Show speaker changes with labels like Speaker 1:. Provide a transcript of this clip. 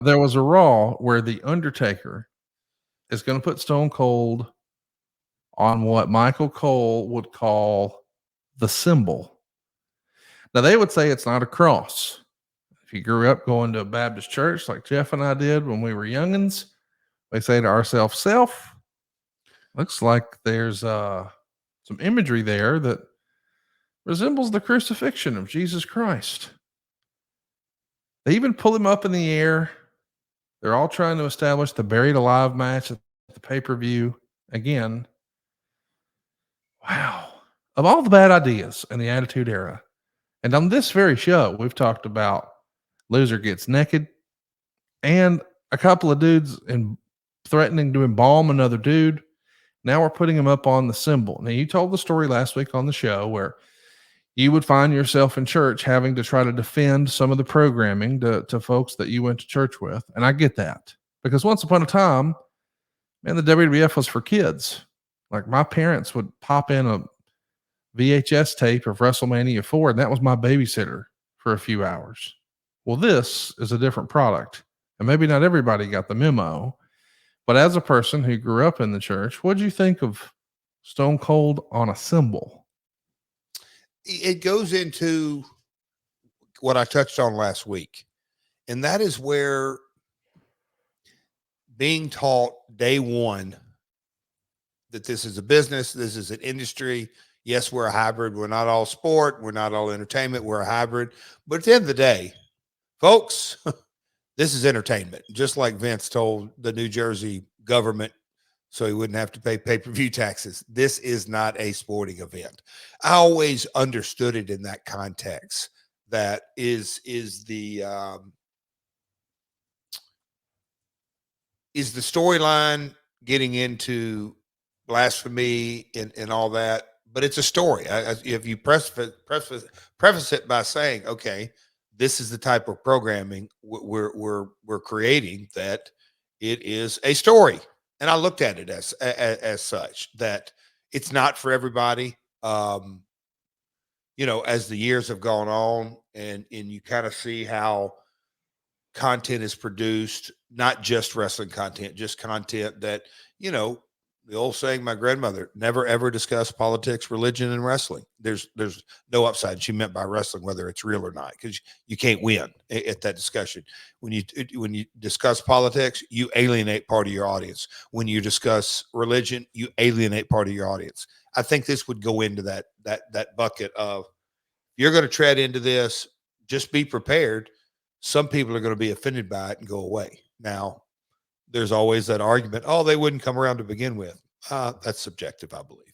Speaker 1: there was a Raw where the Undertaker is going to put Stone Cold on what Michael Cole would call the symbol. Now, they would say it's not a cross. If you grew up going to a Baptist church like Jeff and I did when we were youngins, we say to ourselves, self, looks like there's some imagery there that resembles the crucifixion of Jesus Christ. They even pull him up in the air. They're all trying to establish the buried alive match at the pay-per-view. Again, wow. Of all the bad ideas in the Attitude Era, and on this very show, we've talked about loser gets naked and a couple of dudes threatening to embalm another dude. Now we're putting him up on the symbol. Now, you told the story last week on the show where you would find yourself in church having to try to defend some of the programming to folks that you went to church with. And I get that, because once upon a time, man, the WWF was for kids. Like, my parents would pop in a VHS tape of WrestleMania 4, and that was my babysitter for a few hours. Well, this is a different product, and maybe not everybody got the memo. But as a person who grew up in the church, what did you think of Stone Cold on a symbol?
Speaker 2: It goes into what I touched on last week, and that is where being taught day one that this is a business, this is an industry. Yes, we're a hybrid. We're not all sport. We're not all entertainment. We're a hybrid. But at the end of the day, folks, this is entertainment. Just like Vince told the New Jersey government so he wouldn't have to pay pay-per-view taxes, this is not a sporting event. I always understood it in that context. That is the storyline getting into blasphemy and all that, but it's a story. If you preface it by saying, okay, this is the type of programming we're creating, that it is a story. And I looked at it as such, that it's not for everybody. You know, as the years have gone on and you kind of see how content is produced, not just wrestling content, just content that, you know, the old saying, my grandmother, never ever discuss politics, religion, and wrestling. There's no upside. She meant by wrestling, whether it's real or not, because you can't win at that discussion. When you discuss politics, you alienate part of your audience. When you discuss religion, you alienate part of your audience. I think this would go into that bucket of, you're going to tread into this, just be prepared. Some people are going to be offended by it and go away. Now, there's always that argument, oh, they wouldn't come around to begin with. That's subjective, I believe.